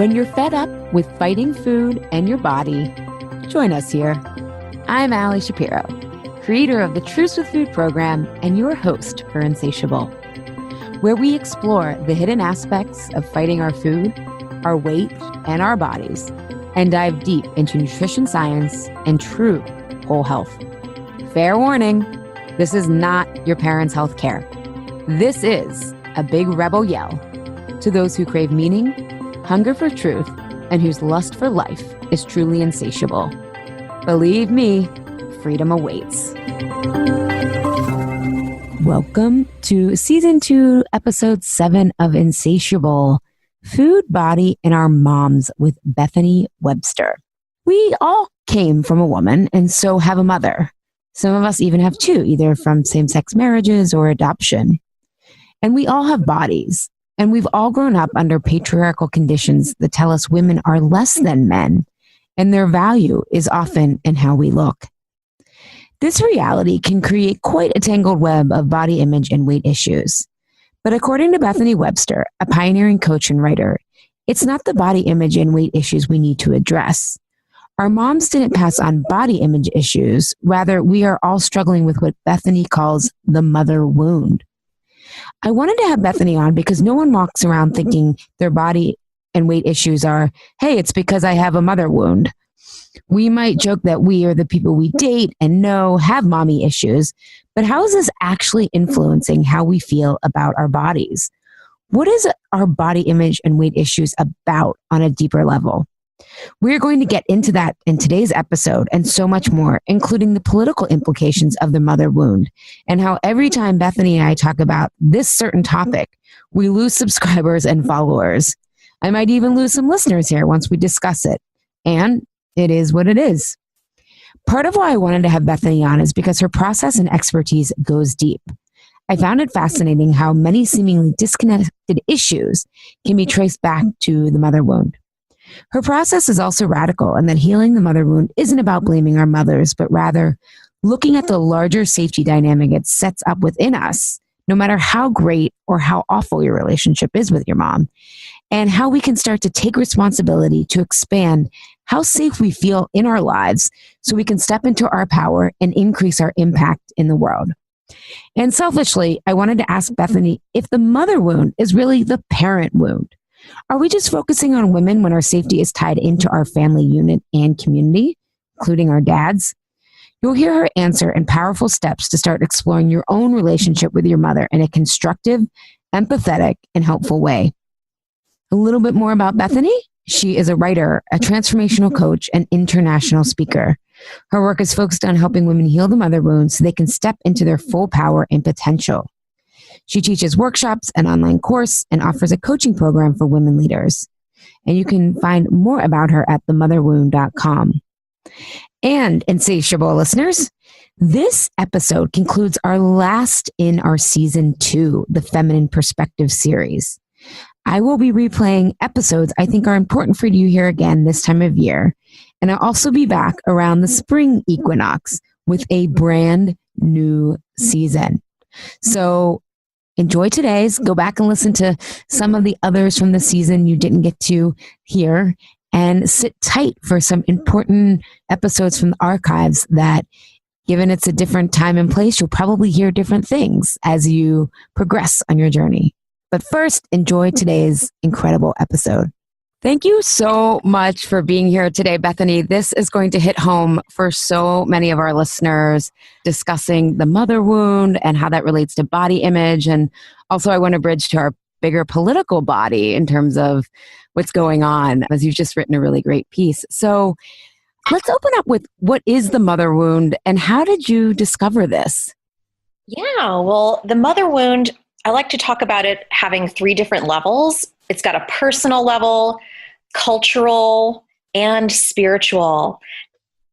When you're fed up with fighting food and your body, join us here. I'm Ali Shapiro, creator of the Truce with Food program and your host for Insatiable, where we explore the hidden aspects of fighting our food, our weight, and our bodies, and dive deep into nutrition science and true whole health. Fair warning, this is not your parents' health care. This is a big rebel yell to those who crave meaning, hunger for truth, and whose lust for life is truly insatiable. Believe me, freedom awaits. Welcome to Season 2, Episode 7 of Insatiable, Food, Body, and Our Moms with Bethany Webster. We all came from a woman and so have a mother. Some of us even have two, either from same-sex marriages or adoption. And we all have bodies. And we've all grown up under patriarchal conditions that tell us women are less than men, and their value is often in how we look. This reality can create quite a tangled web of body image and weight issues. But according to Bethany Webster, a pioneering coach and writer, it's not the body image and weight issues we need to address. Our moms didn't pass on body image issues. Rather, we are all struggling with what Bethany calls the mother wound. I wanted to have Bethany on because no one walks around thinking their body and weight issues are, hey, it's because I have a mother wound. We might joke that we or the people we date and know have mommy issues, but how is this actually influencing how we feel about our bodies? What is our body image and weight issues about on a deeper level? We're going to get into that in today's episode and so much more, including the political implications of the mother wound and how every time Bethany and I talk about this certain topic, we lose subscribers and followers. I might even lose some listeners here once we discuss it. And it is what it is. Part of why I wanted to have Bethany on is because her process and expertise goes deep. I found it fascinating how many seemingly disconnected issues can be traced back to the mother wound. Her process is also radical in that healing the mother wound isn't about blaming our mothers, but rather looking at the larger safety dynamic it sets up within us, no matter how great or how awful your relationship is with your mom, and how we can start to take responsibility to expand how safe we feel in our lives so we can step into our power and increase our impact in the world. And selfishly, I wanted to ask Bethany if the mother wound is really the parent wound. Are we just focusing on women when our safety is tied into our family unit and community, including our dads? You'll hear her answer and powerful steps to start exploring your own relationship with your mother in a constructive, empathetic, and helpful way. A little bit more about Bethany. She is a writer, a transformational coach, and international speaker. Her work is focused on helping women heal the mother wound so they can step into their full power and potential. She teaches workshops, an online course, and offers a coaching program for women leaders. And you can find more about her at themotherwound.com. And insatiable listeners, this episode concludes our last in our Season 2, the Feminine Perspective series. I will be replaying episodes I think are important for you here again this time of year. And I'll also be back around the spring equinox with a brand new season. So enjoy today's, go back and listen to some of the others from the season you didn't get to hear, and sit tight for some important episodes from the archives that, given it's a different time and place, you'll probably hear different things as you progress on your journey. But first, enjoy today's incredible episode. Thank you so much for being here today, Bethany. This is going to hit home for so many of our listeners, discussing the mother wound and how that relates to body image. And also I want to bridge to our bigger political body in terms of what's going on, as you've just written a really great piece. So let's open up with what is the mother wound and how did you discover this? Yeah, well, the mother wound, I like to talk about it having 3 different levels. It's got a personal level, cultural, and spiritual.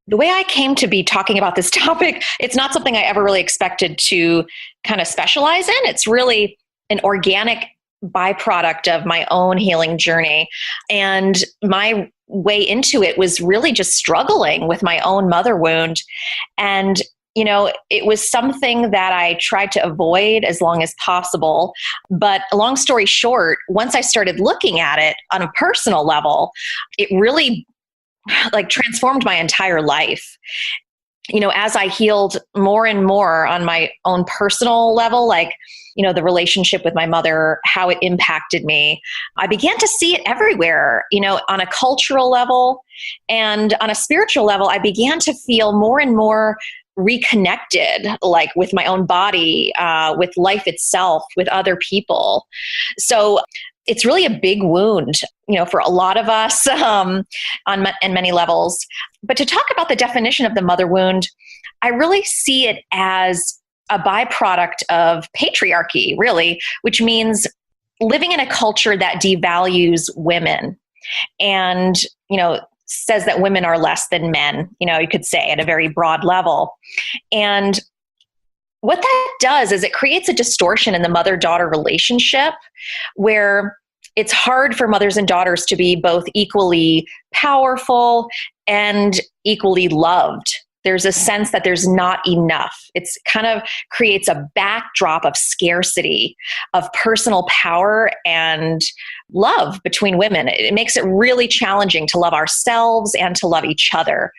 The way I came to be talking about this topic, it's not something I ever really expected to kind of specialize in. It's really an organic byproduct of my own healing journey. And my way into it was really just struggling with my own mother wound. And it was something that I tried to avoid as long as possible. But long story short, once I started looking at it on a personal level, it really transformed my entire life. As I healed more and more on my own personal level, the relationship with my mother, how it impacted me, I began to see it everywhere, on a cultural level and on a spiritual level. I began to feel more and more reconnected, with my own body, with life itself, with other people. So it's really a big wound, for a lot of us on many levels. But to talk about the definition of the mother wound, I really see it as a byproduct of patriarchy, really, which means living in a culture that devalues women and, says that women are less than men, you could say at a very broad level. And what that does is it creates a distortion in the mother-daughter relationship where it's hard for mothers and daughters to be both equally powerful and equally loved. There's a sense that there's not enough. It's kind of creates a backdrop of scarcity, of personal power and love between women. It makes it really challenging to love ourselves and to love each other.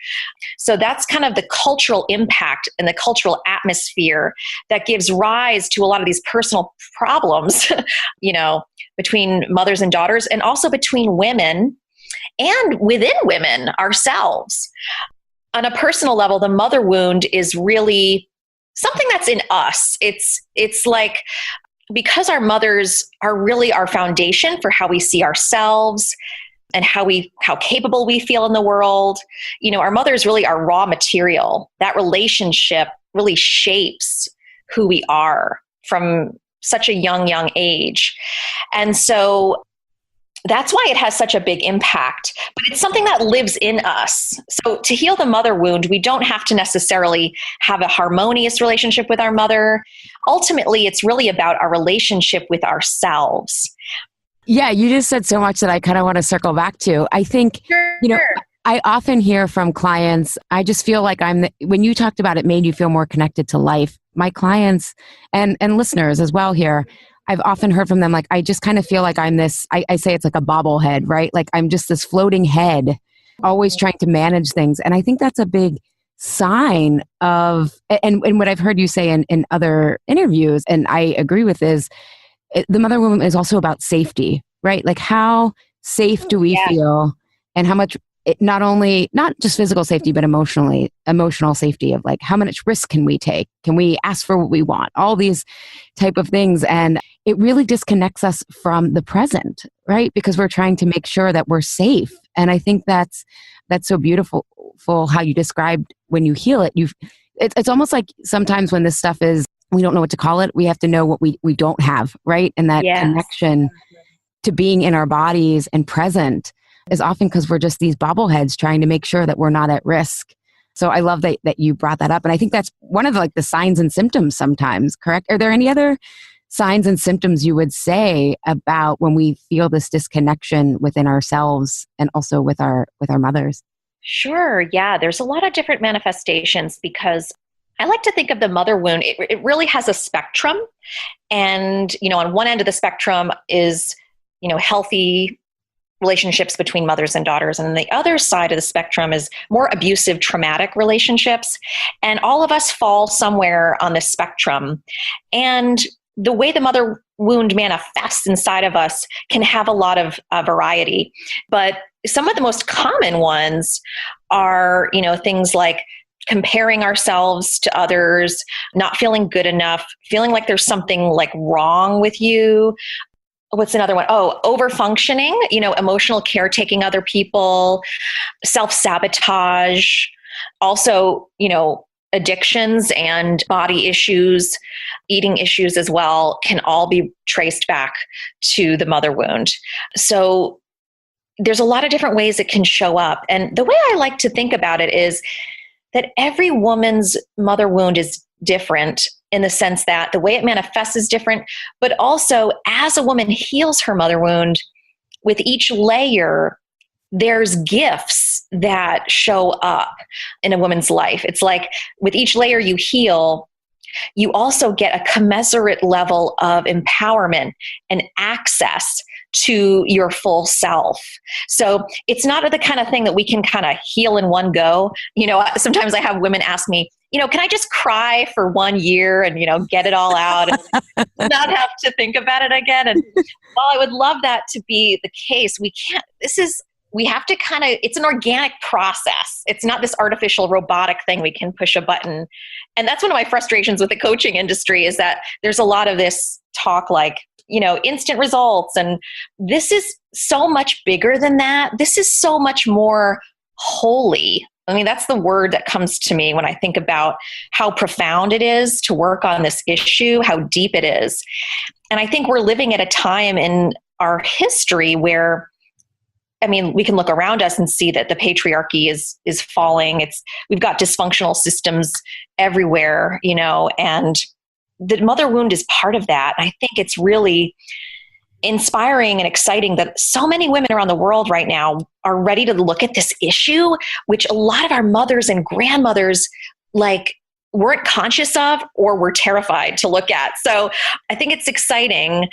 So that's kind of the cultural impact and the cultural atmosphere that gives rise to a lot of these personal problems, between mothers and daughters, and also between women and within women ourselves. On a personal level, the mother wound is really something that's in us. It's like, because our mothers are really our foundation for how we see ourselves and how capable we feel in the world. Our mothers really are raw material. That relationship really shapes who we are from such a young age. And so that's why it has such a big impact, but it's something that lives in us. So to heal the mother wound, we don't have to necessarily have a harmonious relationship with our mother. Ultimately, it's really about our relationship with ourselves. Yeah, you just said so much that I kind of want to circle back to. I think, Sure. I often hear from clients, I just feel like when you talked about it made you feel more connected to life. My clients and listeners as well here, I've often heard from them, like, I just kind of feel like I'm this, I say it's like a bobblehead, right? Like I'm just this floating head, always trying to manage things. And I think that's a big sign of, and what I've heard you say in other interviews, and I agree with, is the mother wound is also about safety, right? Like how safe do we feel, and how much, not just physical safety, but emotional safety of like, how much risk can we take? Can we ask for what we want? All these type of things. And it really disconnects us from the present, right? Because we're trying to make sure that we're safe. And I think that's so beautiful how you described when you heal it. It's almost like sometimes when this stuff is, we don't know what to call it. We have to know what we don't have, right? And that connection to being in our bodies and present is often because we're just these bobbleheads trying to make sure that we're not at risk. So I love that you brought that up. And I think that's one of the signs and symptoms sometimes, correct? Are there any other signs and symptoms you would say about when we feel this disconnection within ourselves and also with our mothers? Sure. Yeah. There's a lot of different manifestations, because I like to think of the mother wound. It really has a spectrum. And, on one end of the spectrum is, healthy relationships between mothers and daughters. And on the other side of the spectrum is more abusive, traumatic relationships. And all of us fall somewhere on this spectrum. And the way the mother wound manifests inside of us can have a lot of variety. But some of the most common ones are, things like comparing ourselves to others, not feeling good enough, feeling like there's something wrong with you. What's another one? Oh, over-functioning, emotional caretaking other people, self-sabotage, also, addictions and body issues, eating issues as well, can all be traced back to the mother wound. So there's a lot of different ways it can show up. And the way I like to think about it is that every woman's mother wound is different, in the sense that the way it manifests is different, but also as a woman heals her mother wound, with each layer, there's gifts that show up in a woman's life. It's like with each layer you heal, you also get a commensurate level of empowerment and access to your full self. So it's not the kind of thing that we can kind of heal in one go. Sometimes I have women ask me, can I just cry for 1 year and, get it all out and not have to think about it again? And while I would love that to be the case, we have to it's an organic process. It's not this artificial robotic thing we can push a button. And that's one of my frustrations with the coaching industry, is that there's a lot of this talk like, instant results. And this is so much bigger than that. This is so much more holy. I mean, that's the word that comes to me when I think about how profound it is to work on this issue, how deep it is. And I think we're living at a time in our history where, we can look around us and see that the patriarchy is falling. We've got dysfunctional systems everywhere, and the mother wound is part of that. I think it's really inspiring and exciting that so many women around the world right now are ready to look at this issue, which a lot of our mothers and grandmothers weren't conscious of or were terrified to look at. So I think it's exciting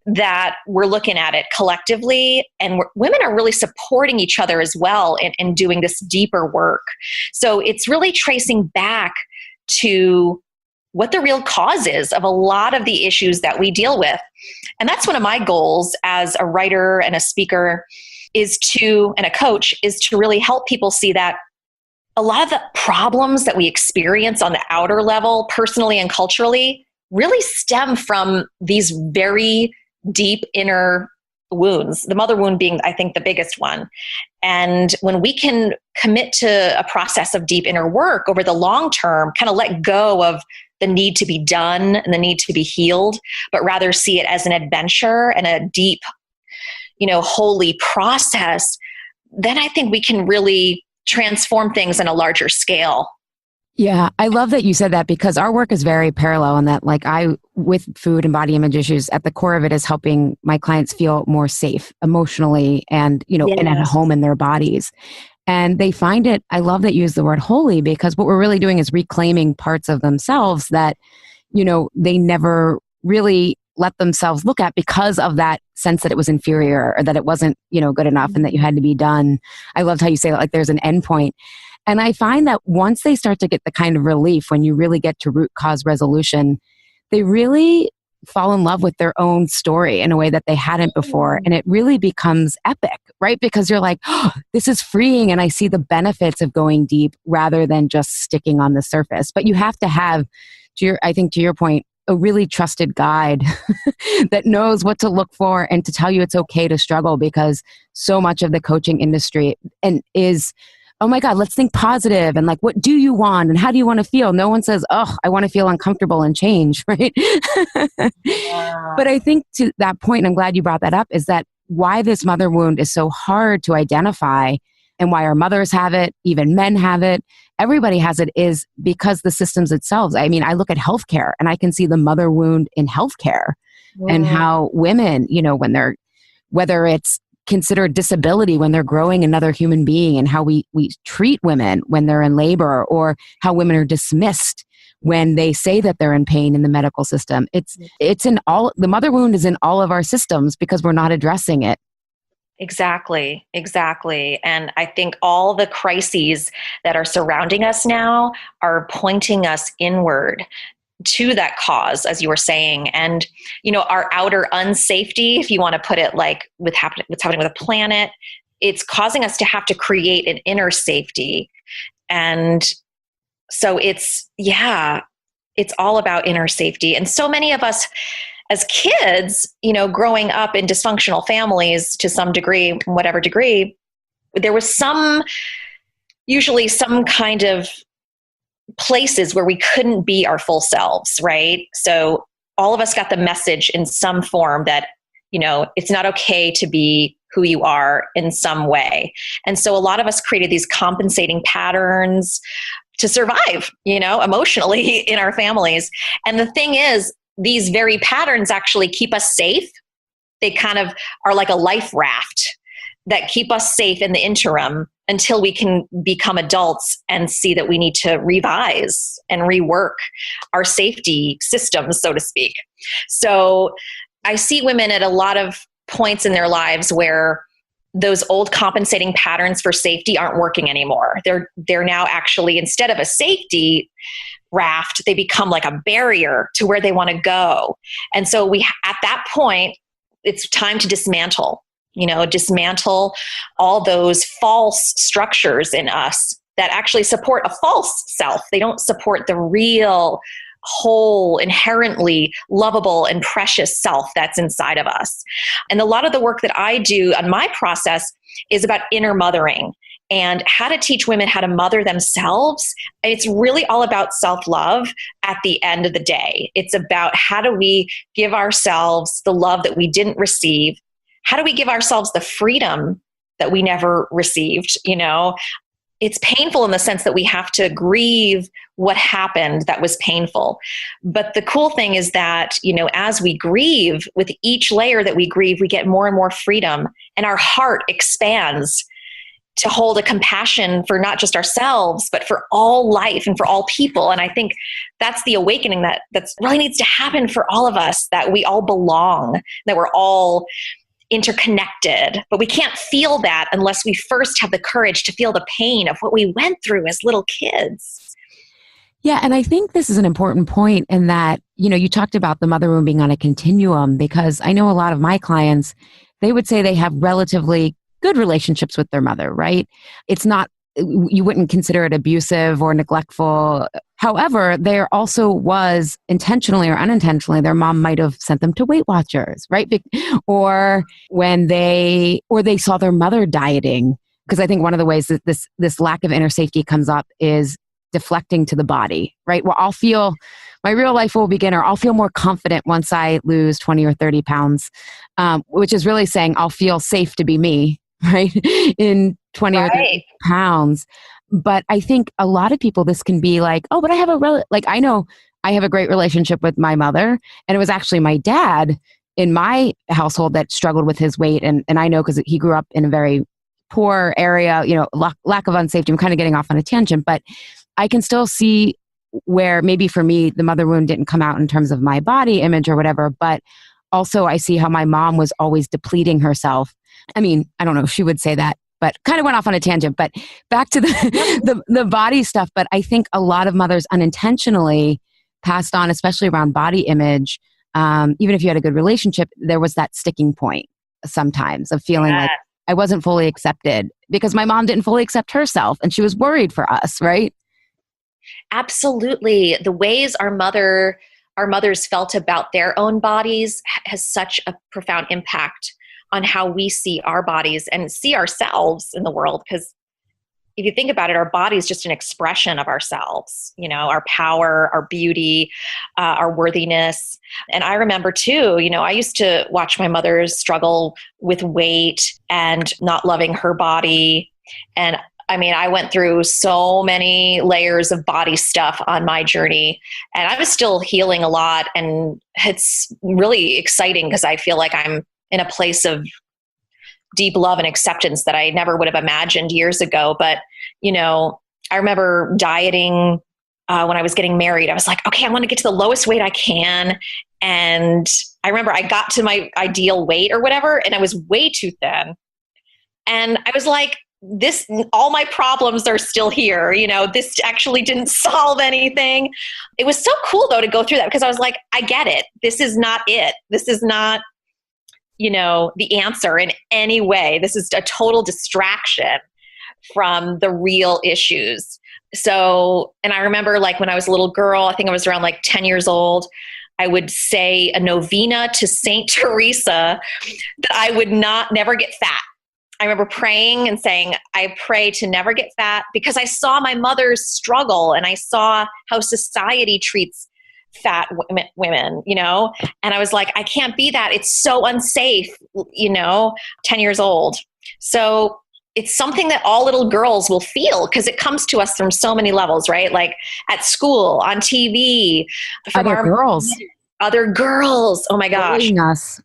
that we're looking at it collectively, and women are really supporting each other as well in doing this deeper work. So it's really tracing back to what the real cause is of a lot of the issues that we deal with. And that's one of my goals as a writer and a speaker and a coach is to really help people see that a lot of the problems that we experience on the outer level, personally and culturally, really stem from these very deep inner wounds, the mother wound being, I think, the biggest one. And when we can commit to a process of deep inner work over the long term, kind of let go of the need to be done and the need to be healed, but rather see it as an adventure and a deep, holy process, then I think we can really transform things on a larger scale. Yeah, I love that you said that, because our work is very parallel in that, with food and body image issues, at the core of it is helping my clients feel more safe emotionally and, Yes. and at home in their bodies. And they find it, I love that you use the word holy, because what we're really doing is reclaiming parts of themselves that, they never really let themselves look at because of that sense that it was inferior or that it wasn't, good enough and that you had to be done. I loved how you say that, there's an end point. And I find that once they start to get the kind of relief, when you really get to root cause resolution, they really fall in love with their own story in a way that they hadn't before. And it really becomes epic, right? Because you're like, oh, this is freeing. And I see the benefits of going deep rather than just sticking on the surface. But you have to have, to your point, a really trusted guide that knows what to look for and to tell you it's okay to struggle, because so much of the coaching industry is, oh my God, let's think positive. And what do you want? And how do you want to feel? No one says, oh, I want to feel uncomfortable and change, right? Yeah. But I think to that point, and I'm glad you brought that up, is that why this mother wound is so hard to identify, and why our mothers have it, even men have it, everybody has it, is because the systems itself. I look at healthcare and I can see the mother wound in healthcare and how women, whether it's considered disability when they're growing another human being, and how we treat women when they're in labor, or how women are dismissed when they say that they're in pain in the medical system. It's in all, the mother wound is in all of our systems because we're not addressing it. Exactly. And I think all the crises that are surrounding us now are pointing us inward to that cause, as you were saying. And, our outer unsafety, if you want to put it what's happening with the planet, it's causing us to have to create an inner safety. And so it's all about inner safety. And so many of us as kids, growing up in dysfunctional families to some degree, whatever degree, there was usually some kind of places where we couldn't be our full selves, right? So all of us got the message in some form that, it's not okay to be who you are in some way. And so a lot of us created these compensating patterns to survive, emotionally in our families. And the thing is, these very patterns actually keep us safe. They kind of are like a life raft. that keep us safe in the interim until we can become adults and see that we need to revise and rework our safety systems, so to speak. So I see women at a lot of points in their lives where those old compensating patterns for safety aren't working anymore. They're now actually, instead of a safety raft, they become like a barrier to where they want to go. And so at that point, it's time to dismantle all those false structures in us that actually support a false self. They don't support the real, whole, inherently lovable and precious self that's inside of us. And a lot of the work that I do on my process is about inner mothering and how to teach women how to mother themselves. It's really all about self-love at the end of the day. It's about how do we give ourselves the love that we didn't receive? How do we give ourselves the freedom that we never received? It's painful in the sense that we have to grieve what happened that was painful. But the cool thing is that, as we grieve, with each layer that we grieve, we get more and more freedom, and our heart expands to hold a compassion for not just ourselves, but for all life and for all people. And I think that's the awakening that really needs to happen for all of us, that we all belong, that we're all interconnected. But we can't feel that unless we first have the courage to feel the pain of what we went through as little kids. Yeah. And I think this is an important point in that, you talked about the mother wound being on a continuum, because I know a lot of my clients, they would say they have relatively good relationships with their mother, right? It's not, you wouldn't consider it abusive or neglectful. However, there also was, intentionally or unintentionally, their mom might have sent them to Weight Watchers, right? Or they saw their mother dieting. Because I think one of the ways that this lack of inner safety comes up is deflecting to the body, right? Well, I'll feel, my real life will begin, or I'll feel more confident once I lose 20 or 30 pounds, which is really saying I'll feel safe to be me, right? In 20 or 30 pounds. But I think a lot of people, this can be like, oh, but I have I know I have a great relationship with my mother. And it was actually my dad in my household that struggled with his weight. And I know because he grew up in a very poor area, lack of unsafety. I'm kind of getting off on a tangent, but I can still see where maybe for me, the mother wound didn't come out in terms of my body image or whatever, but also I see how my mom was always depleting herself. I mean, I don't know if she would say that, but kind of went off on a tangent, but back to the body stuff. But I think a lot of mothers unintentionally passed on, especially around body image. Even if you had a good relationship, there was that sticking point sometimes of feeling like I wasn't fully accepted because my mom didn't fully accept herself and she was worried for us, right? Absolutely. The ways our mothers felt about their own bodies has such a profound impact on how we see our bodies and see ourselves in the world. Because if you think about it, our body is just an expression of ourselves, our power, our beauty, our worthiness. And I remember too, I used to watch my mother struggle with weight and not loving her body. And I mean, I went through so many layers of body stuff on my journey, and I was still healing a lot. And it's really exciting because I feel like I'm in a place of deep love and acceptance that I never would have imagined years ago. But, I remember dieting when I was getting married. I was like, okay, I want to get to the lowest weight I can. And I remember I got to my ideal weight or whatever, and I was way too thin. And I was like, all my problems are still here. This actually didn't solve anything. It was so cool though to go through that, because I was like, I get it. This is not it. This is not, the answer in any way. This is a total distraction from the real issues. So, and I remember like when I was a little girl, I think I was around like 10 years old, I would say a novena to Saint Teresa that I would never get fat. I remember praying and saying, I pray to never get fat, because I saw my mother's struggle and I saw how society treats fat women, and I was like, I can't be that. It's so unsafe, 10 years old. So it's something that all little girls will feel because it comes to us from so many levels, right? Like at school, on TV, from other girls. Oh my gosh. Us.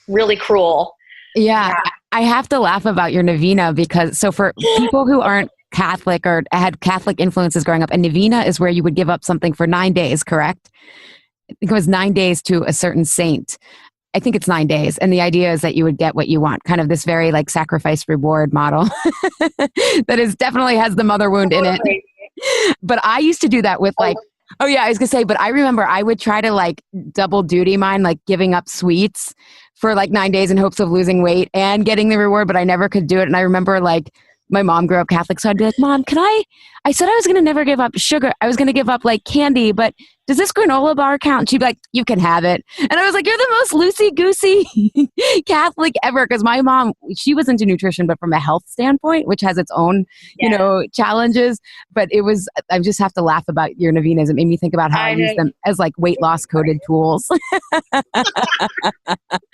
Really cruel. Yeah. I have to laugh about your novena because, so for people who aren't Catholic or had Catholic influences growing up, a novena is where you would give up something for 9 days, correct? I think it was 9 days to a certain saint. I think it's 9 days. And the idea is that you would get what you want, kind of this very like sacrifice reward model that is definitely has the mother wound in it. But I used to do that with like, oh yeah, I was gonna say, but I remember I would try to like double duty mine, like giving up sweets for like 9 days in hopes of losing weight and getting the reward, but I never could do it. And I remember like my mom grew up Catholic, so I'd be like, Mom, I said I was gonna never give up sugar. I was gonna give up like candy, but does this granola bar count? And she'd be like, you can have it. And I was like, you're the most loosey-goosey Catholic ever. Because my mom, she was into nutrition, but from a health standpoint, which has its own, challenges. But it was, I just have to laugh about your novenas. It made me think about how I use them as like weight loss coded tools. Oh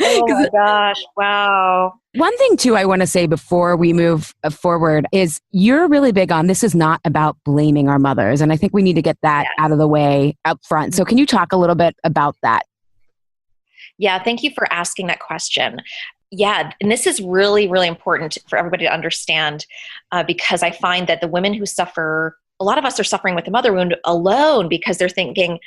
my gosh. Wow. One thing too, I want to say before we move forward is you're really big on this is not about blaming our mothers. And I think we need to get that out of the way up front. So can you talk a little bit about that? Yeah, thank you for asking that question. Yeah, and this is really, really important for everybody to understand because I find that the women who suffer, a lot of us are suffering with the mother wound alone because they're thinking,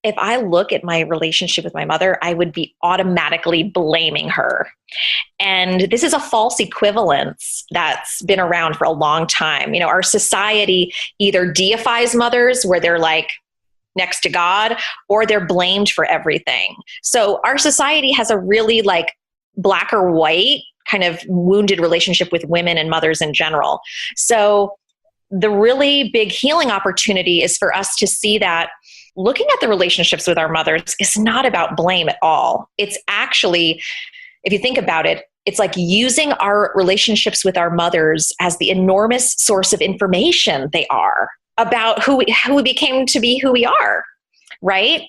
if I look at my relationship with my mother, I would be automatically blaming her. And this is a false equivalence that's been around for a long time. You know, our society either deifies mothers where they're like next to God, or they're blamed for everything. So our society has a really like black or white kind of wounded relationship with women and mothers in general. So the really big healing opportunity is for us to see that looking at the relationships with our mothers is not about blame at all. It's actually, if you think about it, it's like using our relationships with our mothers as the enormous source of information they are about who we became to be who we are, right?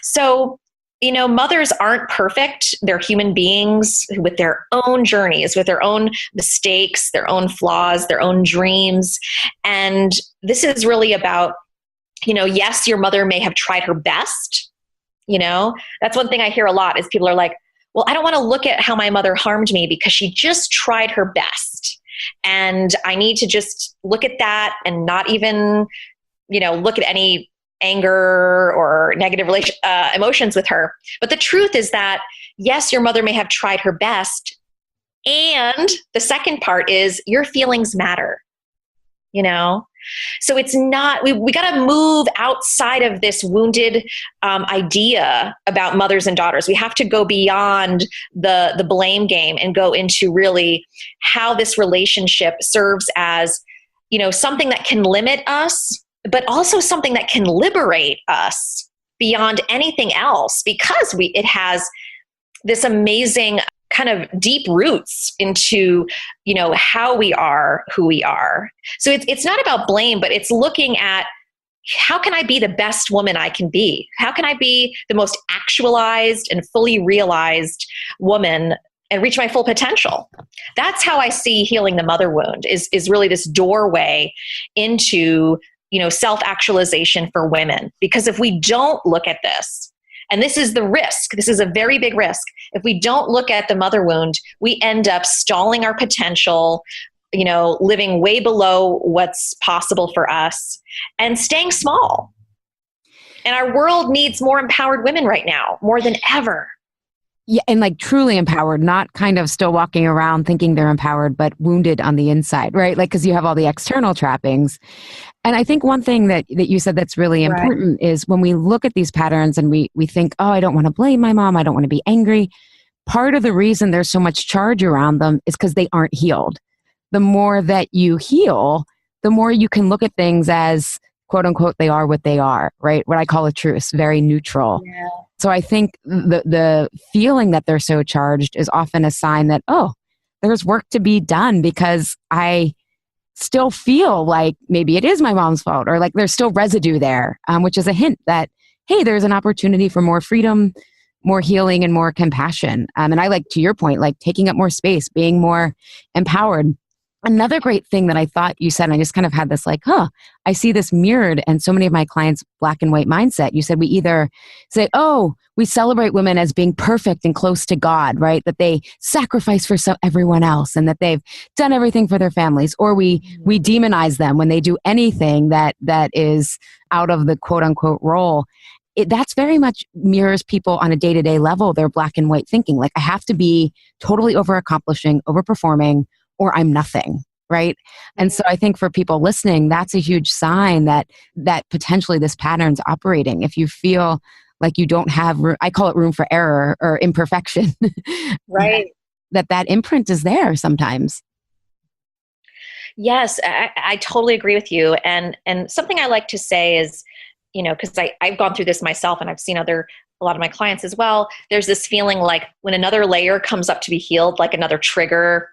So, you know, mothers aren't perfect. They're human beings with their own journeys, with their own mistakes, their own flaws, their own dreams. And this is really about, you know, yes, your mother may have tried her best. You know, that's one thing I hear a lot is people are like, well, I don't want to look at how my mother harmed me because she just tried her best. And I need to just look at that and not even, you know, look at any anger or negative emotions with her. But the truth is that, yes, your mother may have tried her best. And the second part is your feelings matter, you know? So it's not, we got to move outside of this wounded idea about mothers and daughters. We have to go beyond the blame game and go into really how this relationship serves as, you know, something that can limit us, but also something that can liberate us beyond anything else because it has this amazing kind of deep roots into, you know, how we are, who we are. So it's not about blame, but it's looking at how can I be the best woman I can be? How can I be the most actualized and fully realized woman and reach my full potential? That's how I see healing the mother wound is really this doorway into, you know, self-actualization for women. Because if we don't look at this, and this is the risk. This is a very big risk. If we don't look at the mother wound, we end up stalling our potential, you know, living way below what's possible for us and staying small. And our world needs more empowered women right now, more than ever. Yeah, and like truly empowered, not kind of still walking around thinking they're empowered, but wounded on the inside, right? Like, because you have all the external trappings. And I think one thing that you said that's really important is when we look at these patterns and we think, oh, I don't want to blame my mom. I don't want to be angry. Part of the reason there's so much charge around them is because they aren't healed. The more that you heal, the more you can look at things as quote unquote, they are what they are, right? What I call a truce, very neutral. Yeah. So I think the feeling that they're so charged is often a sign that, oh, there's work to be done because I still feel like maybe it is my mom's fault or like there's still residue there, which is a hint that, hey, there's an opportunity for more freedom, more healing, and more compassion. And I like, to your point, like taking up more space, being more empowered. Another great thing that I thought you said, and I just kind of had this like, I see this mirrored in so many of my clients' black and white mindset. You said we either say, oh, we celebrate women as being perfect and close to God, right? That they sacrifice for everyone else and that they've done everything for their families, or we demonize them when they do anything that is out of the quote unquote role. That's very much mirrors people on a day-to-day level, their black and white thinking. Like, I have to be totally over-accomplishing, over-performing, or I'm nothing, right? And so I think for people listening, that's a huge sign that potentially this pattern's operating. If you feel like you don't have, I call it room for error or imperfection, right? that imprint is there sometimes. Yes, I totally agree with you. And something I like to say is, because I've gone through this myself and I've seen a lot of my clients as well. There's this feeling like when another layer comes up to be healed, like another trigger,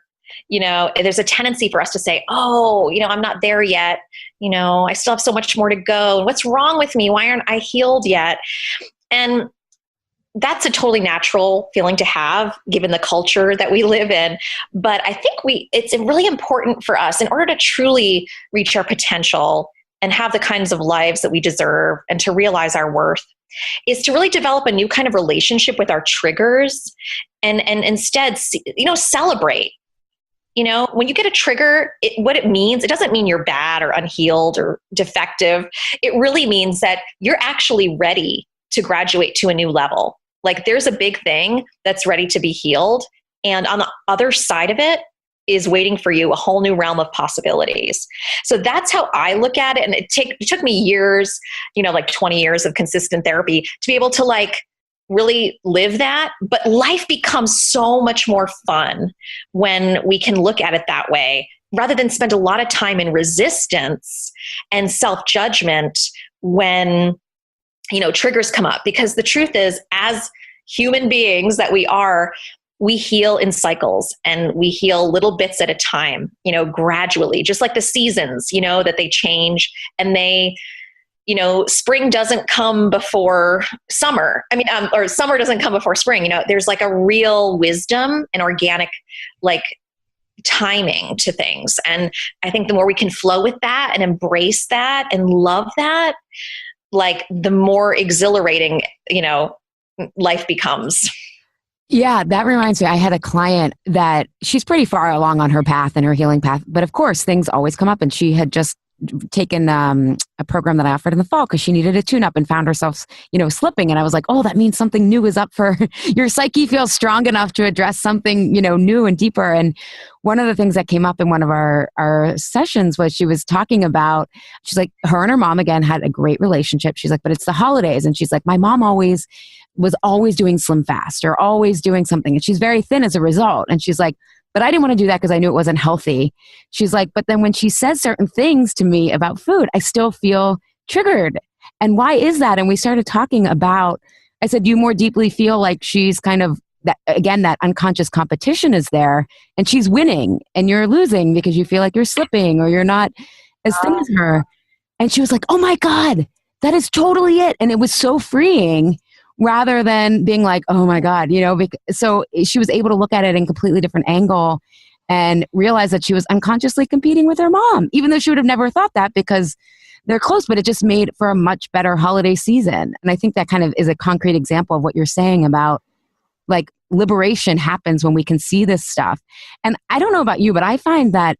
there's a tendency for us to say, oh, I'm not there yet. I still have so much more to go. What's wrong with me? Why aren't I healed yet? And that's a totally natural feeling to have given the culture that we live in. But I think it's really important for us in order to truly reach our potential and have the kinds of lives that we deserve and to realize our worth is to really develop a new kind of relationship with our triggers and instead, celebrate. When you get a trigger, what it means, it doesn't mean you're bad or unhealed or defective. It really means that you're actually ready to graduate to a new level. Like, there's a big thing that's ready to be healed. And on the other side of it is waiting for you, a whole new realm of possibilities. So that's how I look at it. And it took me years, like 20 years of consistent therapy to be able to really live that. But life becomes so much more fun when we can look at it that way, rather than spend a lot of time in resistance and self-judgment when, triggers come up. Because the truth is, as human beings that we are, we heal in cycles and we heal little bits at a time, gradually, just like the seasons, that they change and they, spring doesn't come before summer. Or summer doesn't come before spring. There's like a real wisdom and organic, timing to things. And I think the more we can flow with that and embrace that and love that, the more exhilarating, life becomes. Yeah, that reminds me. I had a client that she's pretty far along on her path and her healing path, but of course things always come up, and she had just taken a program that I offered in the fall because she needed a tune-up and found herself, slipping. And I was like, oh, that means something new is up for your psyche feels strong enough to address something, new and deeper. And one of the things that came up in one of our sessions was she was talking about, she's like, her and her mom, again, had a great relationship. She's like, but it's the holidays. And she's like, my mom was always doing Slim Fast or always doing something. And she's very thin as a result. And she's like, but I didn't want to do that because I knew it wasn't healthy. She's like, but then when she says certain things to me about food, I still feel triggered. And why is that? And we started talking about, I said, you more deeply feel like she's kind of, that again, that unconscious competition is there and she's winning and you're losing because you feel like you're slipping or you're not as thin as her. And she was like, oh my God, that is totally it. And it was so freeing, rather than being like, oh my God, so she was able to look at it in a completely different angle and realize that she was unconsciously competing with her mom, even though she would have never thought that because they're close, but it just made for a much better holiday season. And I think that kind of is a concrete example of what you're saying about liberation happens when we can see this stuff. And I don't know about you, but I find that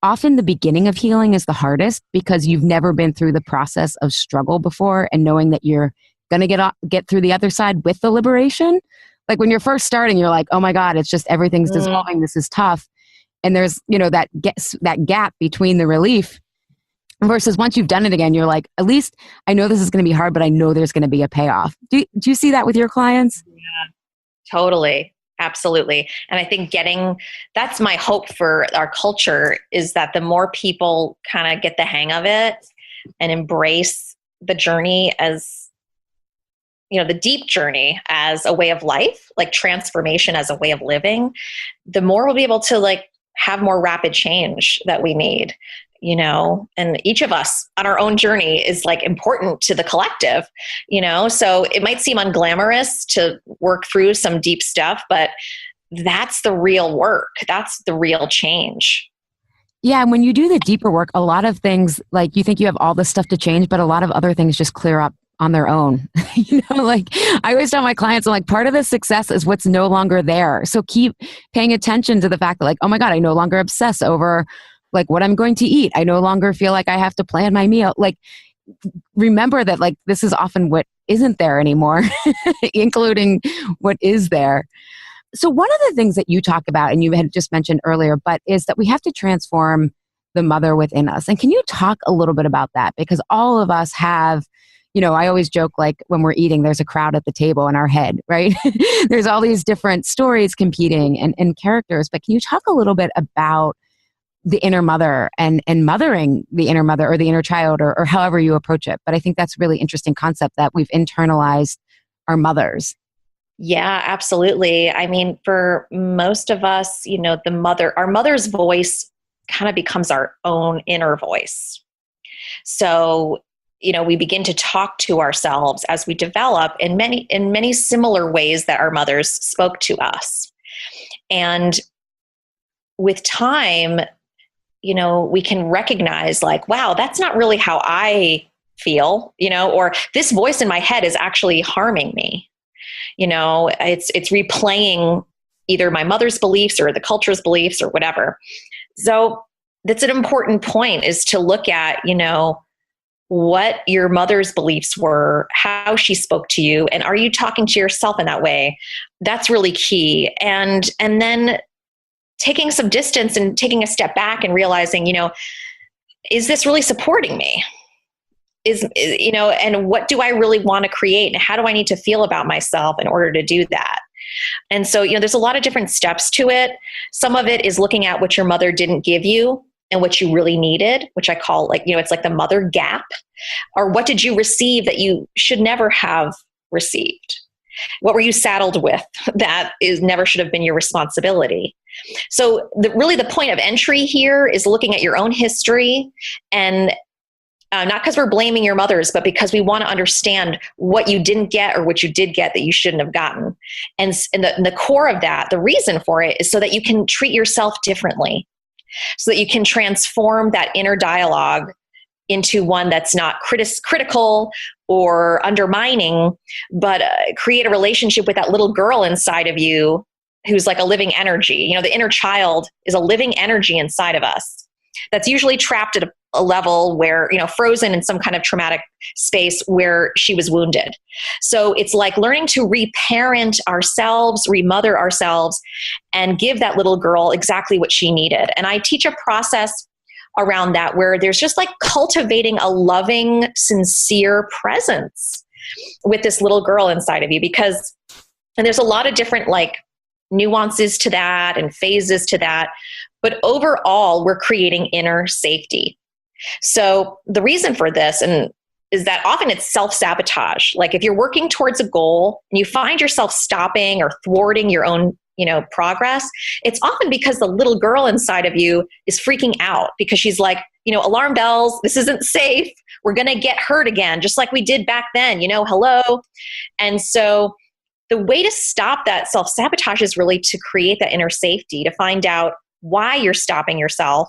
often the beginning of healing is the hardest because you've never been through the process of struggle before and knowing that you're going to get through the other side with the liberation. Like when you're first starting, you're like, oh my God, it's just everything's dissolving. This is tough. And there's, that gap between the relief versus once you've done it again, you're like, at least I know this is going to be hard, but I know there's going to be a payoff. Do you see that with your clients? Yeah, totally. Absolutely. And I think that's my hope for our culture is that the more people kind of get the hang of it and embrace the journey as, the deep journey as a way of life, like transformation as a way of living, the more we'll be able to have more rapid change that we need, and each of us on our own journey is important to the collective, so it might seem unglamorous to work through some deep stuff, but that's the real work. That's the real change. Yeah, and when you do the deeper work, a lot of things, like, you think you have all this stuff to change, but a lot of other things just clear up on their own. Like, I always tell my clients, I'm like, part of the success is what's no longer there. So keep paying attention to the fact that, like, oh my God, I no longer obsess over like what I'm going to eat. I no longer feel like I have to plan my meal. Like, remember that, like, this is often what isn't there anymore, including what is there. So one of the things that you talk about, and you had just mentioned earlier, but is that we have to transform the mother within us. And can you talk a little bit about that? Because all of us have, I always joke, like, when we're eating, there's a crowd at the table in our head, right? There's all these different stories competing and characters. But can you talk a little bit about the inner mother and mothering the inner mother or the inner child, or however you approach it? But I think that's a really interesting concept, that we've internalized our mothers. Yeah, absolutely. I mean, for most of us, our mother's voice kind of becomes our own inner voice. So, we begin to talk to ourselves as we develop in many similar ways that our mothers spoke to us. And with time, we can recognize, like, wow, that's not really how I feel, or this voice in my head is actually harming me. It's replaying either my mother's beliefs or the culture's beliefs or whatever. So that's an important point, is to look at, what your mother's beliefs were, how she spoke to you, and are you talking to yourself in that way? That's really key. And then taking some distance and taking a step back and realizing, is this really supporting me? And what do I really want to create, and how do I need to feel about myself in order to do that? And so, there's a lot of different steps to it. Some of it is looking at what your mother didn't give you and what you really needed, which I call, like, it's like the mother gap. Or what did you receive that you should never have received? What were you saddled with that never should have been your responsibility? So really the point of entry here is looking at your own history, and not because we're blaming your mothers, but because we want to understand what you didn't get or what you did get that you shouldn't have gotten. And the core of that, the reason for it, is so that you can treat yourself differently, so that you can transform that inner dialogue into one that's not critical or undermining, but create a relationship with that little girl inside of you who's like a living energy. The inner child is a living energy inside of us that's usually trapped at a level where, frozen in some kind of traumatic space where she was wounded. So it's like learning to reparent ourselves, remother ourselves, and give that little girl exactly what she needed. And I teach a process around that where there's just like cultivating a loving, sincere presence with this little girl inside of you, and there's a lot of different like nuances to that and phases to that. But overall, we're creating inner safety. So the reason for this is that often it's self-sabotage. Like if you're working towards a goal and you find yourself stopping or thwarting your own, progress, it's often because the little girl inside of you is freaking out because she's like, alarm bells, this isn't safe. We're going to get hurt again, just like we did back then, hello. And so the way to stop that self-sabotage is really to create that inner safety, to find out why you're stopping yourself.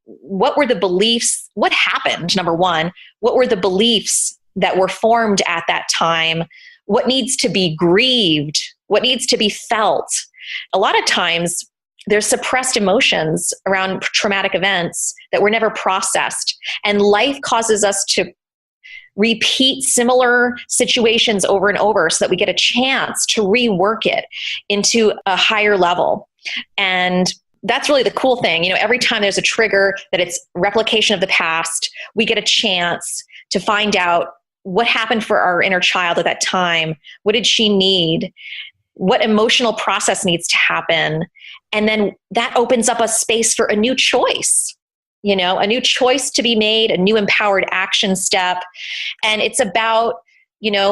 What were the beliefs? What happened? Number one, what were the beliefs that were formed at that time? What needs to be grieved? What needs to be felt? A lot of times there's suppressed emotions around traumatic events that were never processed. And life causes us to repeat similar situations over and over so that we get a chance to rework it into a higher level. And that's really the cool thing. Every time there's a trigger that it's replication of the past, we get a chance to find out what happened for our inner child at that time. What did she need? What emotional process needs to happen? And then that opens up a space for a new choice, a new choice to be made, a new empowered action step. And it's about,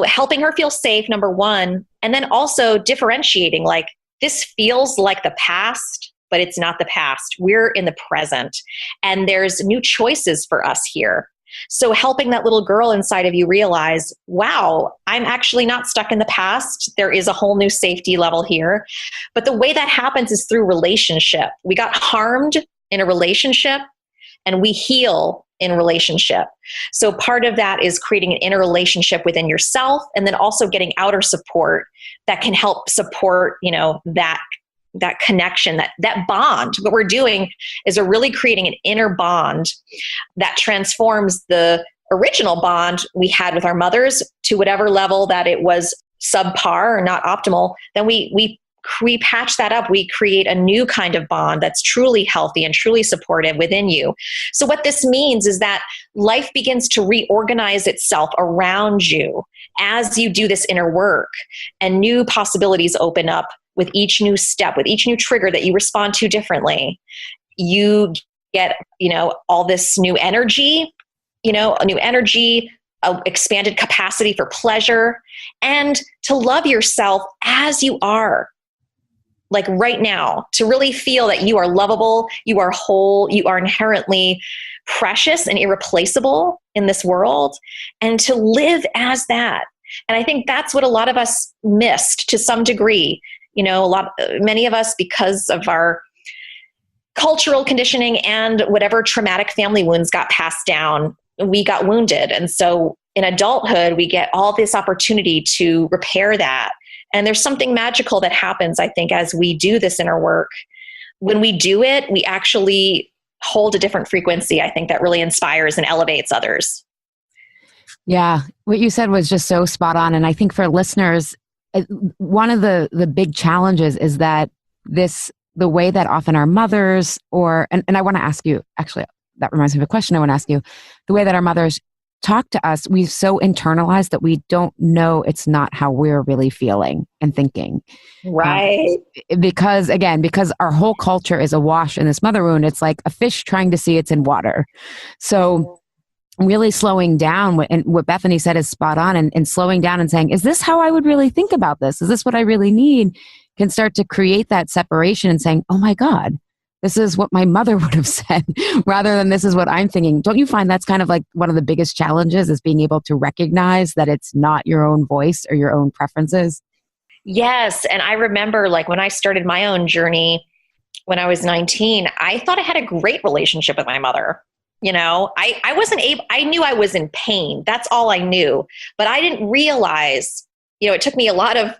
helping her feel safe, number one, and then also differentiating, like, this feels like the past, but it's not the past. We're in the present, and there's new choices for us here. So helping that little girl inside of you realize, wow, I'm actually not stuck in the past. There is a whole new safety level here. But the way that happens is through relationship. We got harmed in a relationship. and we heal in relationship. So part of that is creating an inner relationship within yourself, and then also getting outer support that can help support, that connection, that bond. What we're doing is we're really creating an inner bond that transforms the original bond we had with our mothers to whatever level that it was subpar or not optimal. Then we patch that up. We create a new kind of bond that's truly healthy and truly supportive within you. So what this means is that life begins to reorganize itself around you as you do this inner work, and new possibilities open up with each new step, with each new trigger that you respond to differently. You get, all this new energy, expanded capacity for pleasure, and to love yourself as you are. Like right now, to really feel that you are lovable, you are whole, you are inherently precious and irreplaceable in this world, and to live as that. And I think that's what a lot of us missed to some degree. Many of us, because of our cultural conditioning and whatever traumatic family wounds got passed down, we got wounded. And so in adulthood, we get all this opportunity to repair that. And there's something magical that happens, I think, as we do this inner work. When we do it, we actually hold a different frequency, I think, that really inspires and elevates others. Yeah, what you said was just so spot on. And I think for listeners, one of the big challenges is that the way that often our mothers and I want to ask you, actually, that reminds me of a question I want to ask you. The way that our mothers talk to us, we've so internalized that we don't know it's not how we're really feeling and thinking. Right. Because our whole culture is awash in this mother wound. It's like a fish trying to see it's in water. So really slowing down, and what Bethany said is spot on, and slowing down and saying, is this how I would really think about this? Is this what I really need? Can start to create that separation and saying, oh my God, this is what my mother would have said, rather than this is what I'm thinking. Don't you find that's kind of like one of the biggest challenges, is being able to recognize that it's not your own voice or your own preferences? Yes. And I remember, like, when I started my own journey when I was 19, I thought I had a great relationship with my mother. I wasn't able, I knew I was in pain. That's all I knew. But I didn't realize, it took me a lot of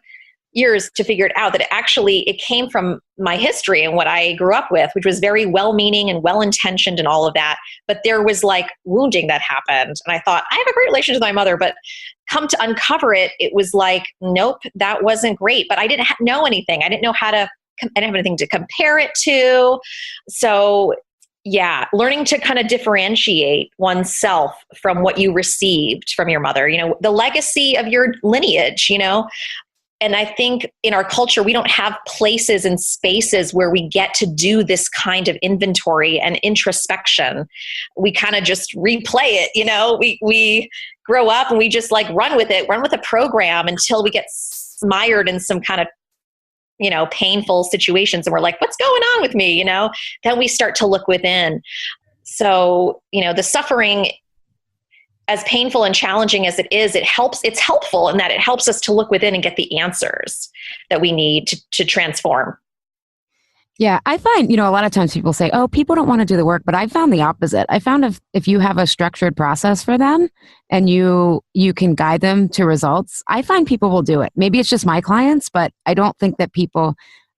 years to figure it out, that it came from my history and what I grew up with, which was very well-meaning and well-intentioned and all of that. But there was like wounding that happened. And I thought, I have a great relationship with my mother, but come to uncover it, it was like, nope, that wasn't great. But I didn't know anything. I didn't have anything to compare it to. So yeah, learning to kind of differentiate oneself from what you received from your mother, the legacy of your lineage, And I think in our culture, we don't have places and spaces where we get to do this kind of inventory and introspection. We kind of just replay it, we grow up and we just like run with a program until we get mired in some kind of painful situations. And we're like, what's going on with me? Then we start to look within. So, the suffering, as painful and challenging as it is, it's helpful in that it helps us to look within and get the answers that we need to transform. Yeah, I find, a lot of times people say, oh, people don't want to do the work, but I found the opposite. I found if you have a structured process for them and you can guide them to results, I find people will do it. Maybe it's just my clients, but I don't think that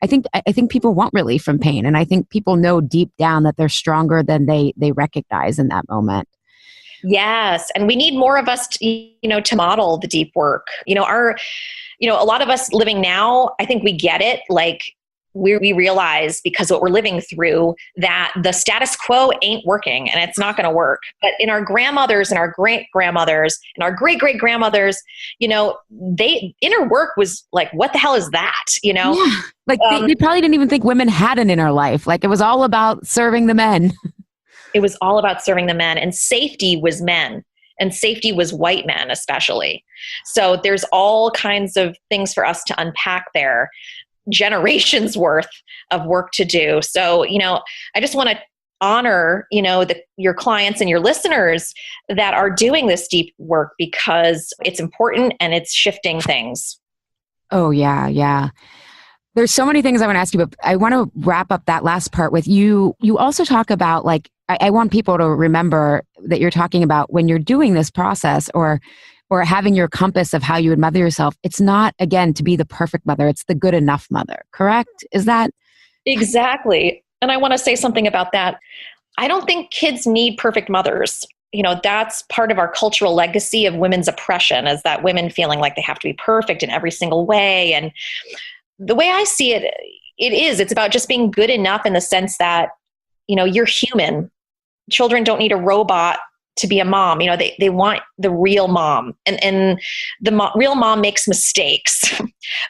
I think people want relief from pain. And I think people know deep down that they're stronger than they recognize in that moment. Yes. And we need more of us to model the deep work. A lot of us living now, I think we get it. Like, we realize, because what we're living through, that the status quo ain't working and it's not going to work. But in our grandmothers and our great-grandmothers and our great-great-grandmothers, inner work was like, what the hell is that? Yeah. Like they probably didn't even think women had an inner life. Like, it was all about serving the men. It was all about serving the men, and safety was men, and safety was white men, especially. So there's all kinds of things for us to unpack there. Generations worth of work to do. So, I just want to honor, your clients and your listeners that are doing this deep work, because it's important and it's shifting things. Oh, yeah. Yeah. There's so many things I want to ask you, but I want to wrap up that last part with you. You also talk about, like, I want people to remember that you're talking about when you're doing this process or having your compass of how you would mother yourself. It's not, again, to be the perfect mother. It's the good enough mother. Correct? Is that? Exactly. And I want to say something about that. I don't think kids need perfect mothers. That's part of our cultural legacy of women's oppression, is that women feeling like they have to be perfect in every single way. And the way I see it, it's about just being good enough in the sense that, you're human. Children don't need a robot to be a mom. They want the real mom, and the real mom makes mistakes.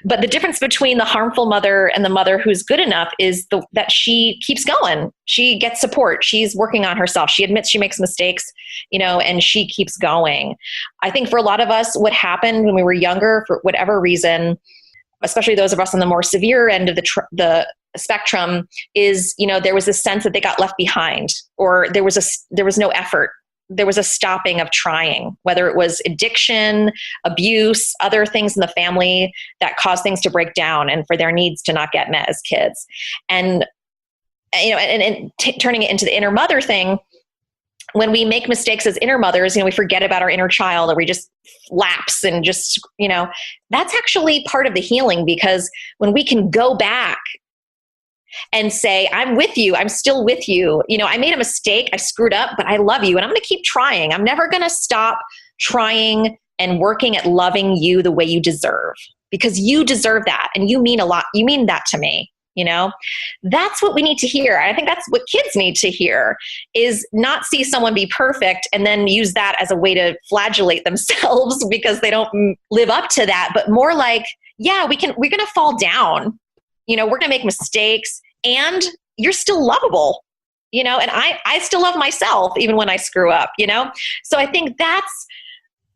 But the difference between the harmful mother and the mother who's good enough is that she keeps going. She gets support. She's working on herself. She admits she makes mistakes, and she keeps going. I think for a lot of us, what happened when we were younger, for whatever reason, especially those of us on the more severe end of the spectrum, is, there was this sense that they got left behind, or there was no effort. There was a stopping of trying, whether it was addiction, abuse, other things in the family that caused things to break down and for their needs to not get met as kids. And, turning it into the inner mother thing, when we make mistakes as inner mothers, we forget about our inner child, or we just lapse and just, that's actually part of the healing, because when we can go back and say, I'm with you, I'm still with you. I made a mistake, I screwed up, but I love you, and I'm going to keep trying. I'm never going to stop trying and working at loving you the way you deserve, because you deserve that. And you mean a lot. You mean that to me. That's what we need to hear. I think that's what kids need to hear, is not see someone be perfect and then use that as a way to flagellate themselves because they don't live up to that, but more like, yeah, we're going to fall down. We're going to make mistakes, and you're still lovable, and I still love myself even when I screw up, So I think that's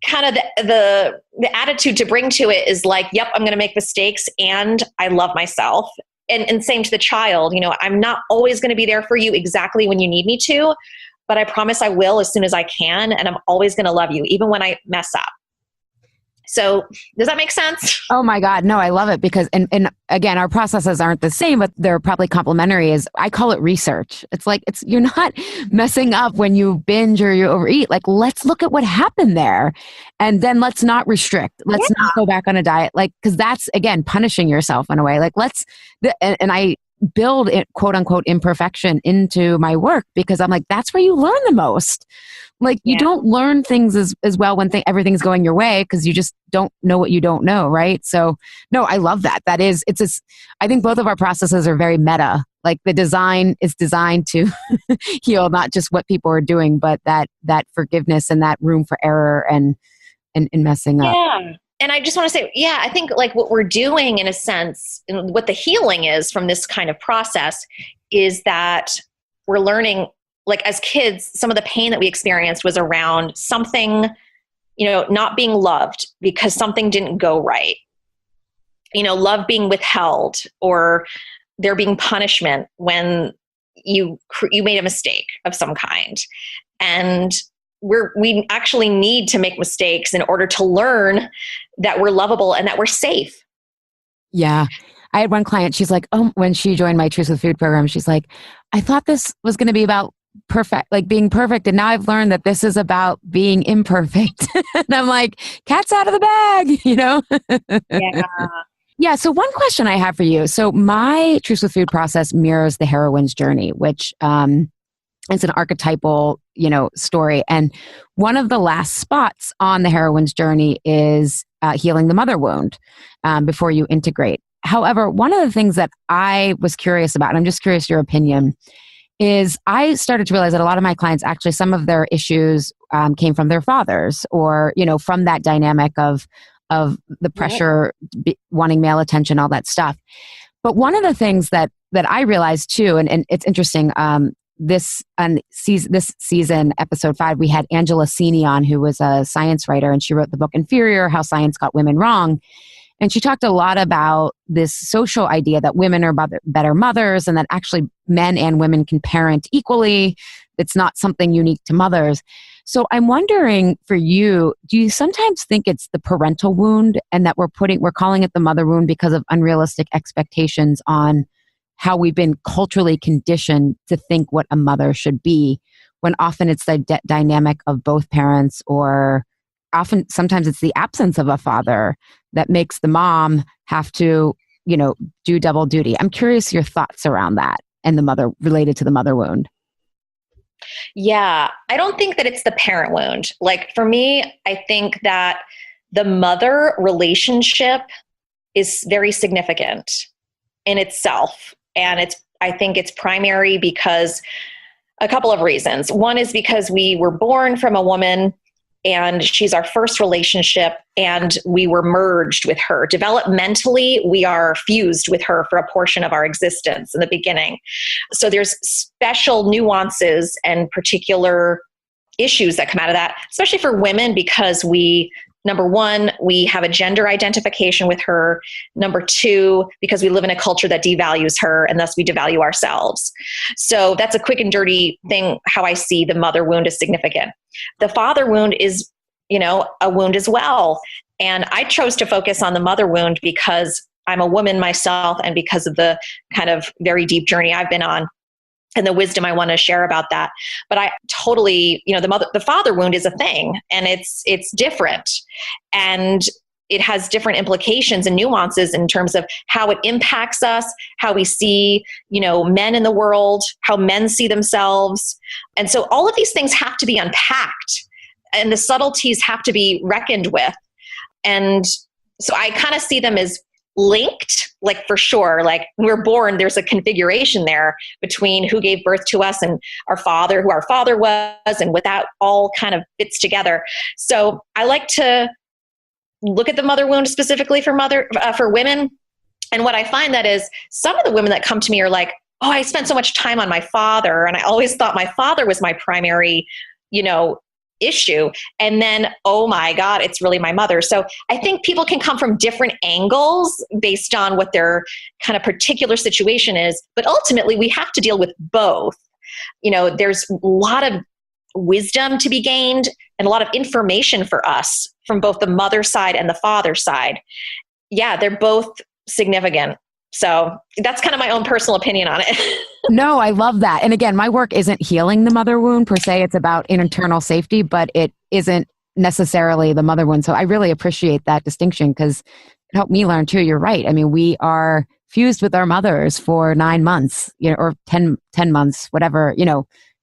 kind of the attitude to bring to it, is like, yep, I'm going to make mistakes and I love myself. And same to the child, I'm not always going to be there for you exactly when you need me to, but I promise I will as soon as I can. And I'm always going to love you, even when I mess up. So does that make sense? Oh my God. No, I love it, because, and again, our processes aren't the same, but they're probably complementary. I call it research. It's like, you're not messing up when you binge or you overeat. Like, let's look at what happened there, and then let's not restrict. Let's not go back on a diet. Like, cause that's, again, punishing yourself in a way. Like, and I build it, quote unquote, imperfection into my work, because I'm like, that's where you learn the most. Like, you don't learn things as well when everything's going your way, because you just don't know what you don't know, right? So, no, I love that. I think both of our processes are very meta. Like, the design is designed to heal not just what people are doing, but that forgiveness and that room for error and messing up. Yeah. And I just want to say, I think like what we're doing in a sense, and what the healing is from this kind of process, is that we're learning, like as kids, some of the pain that we experienced was around something, not being loved because something didn't go right. Love being withheld, or there being punishment when you made a mistake of some kind. And we actually need to make mistakes in order to learn that we're lovable and that we're safe. Yeah. I had one client, she's like, when she joined my Truth with Food program, she's like, I thought this was going to be about being perfect. And now I've learned that this is about being imperfect. And I'm like, cat's out of the bag, Yeah. Yeah. So one question I have for you. So my Truth with Food process mirrors the heroine's journey, which, it's an archetypal, story. And one of the last spots on the heroine's journey is healing the mother wound before you integrate. However, one of the things that I was curious about, and I'm just curious your opinion, is I started to realize that a lot of my clients, actually, some of their issues came from their fathers, or, from that dynamic of the pressure, wanting male attention, all that stuff. But one of the things that I realized too, and it's interesting, this season, episode 5, we had Angela Sini on, who was a science writer, and she wrote the book Inferior: How Science Got Women Wrong. And she talked a lot about this social idea that women are better mothers, and that actually men and women can parent equally. It's not something unique to mothers. So I'm wondering for you, do you sometimes think it's the parental wound, and that we're calling it the mother wound because of unrealistic expectations on how we've been culturally conditioned to think what a mother should be? when often it's the dynamic of both parents, or sometimes it's the absence of a father that makes the mom have to, do double duty. I'm curious your thoughts around that and related to the mother wound. Yeah, I don't think that it's the parent wound. Like for me, I think that the mother relationship is very significant in itself. And I think it's primary because a couple of reasons. One is because we were born from a woman and she's our first relationship and we were merged with her. Developmentally, we are fused with her for a portion of our existence in the beginning. So there's special nuances and particular issues that come out of that, especially for women, because number one, we have a gender identification with her. Number two, because we live in a culture that devalues her and thus we devalue ourselves. So that's a quick and dirty thing, how I see the mother wound is significant. The father wound is, a wound as well. And I chose to focus on the mother wound because I'm a woman myself and because of the kind of very deep journey I've been on and the wisdom I want to share about that. But I totally, the father wound is a thing and it's different. And it has different implications and nuances in terms of how it impacts us, how we see, men in the world, how men see themselves. And so all of these things have to be unpacked and the subtleties have to be reckoned with. And so I kind of see them as linked, like for sure, like when we're born, there's a configuration there between who gave birth to us and who our father was, and what that all kind of fits together. So I like to look at the mother wound specifically for women. And what I find that is some of the women that come to me are like, oh, I spent so much time on my father. And I always thought my father was my primary, issue. And then, oh my God, it's really my mother. So I think people can come from different angles based on what their kind of particular situation is. But ultimately, we have to deal with both. There's a lot of wisdom to be gained and a lot of information for us from both the mother side and the father side. Yeah, they're both significant. So that's kind of my own personal opinion on it. No, I love that. And again, my work isn't healing the mother wound per se. It's about internal safety, but it isn't necessarily the mother wound. So I really appreciate that distinction because it helped me learn too. You're right. I mean, we are fused with our mothers for 9 months, or 10 months, whatever,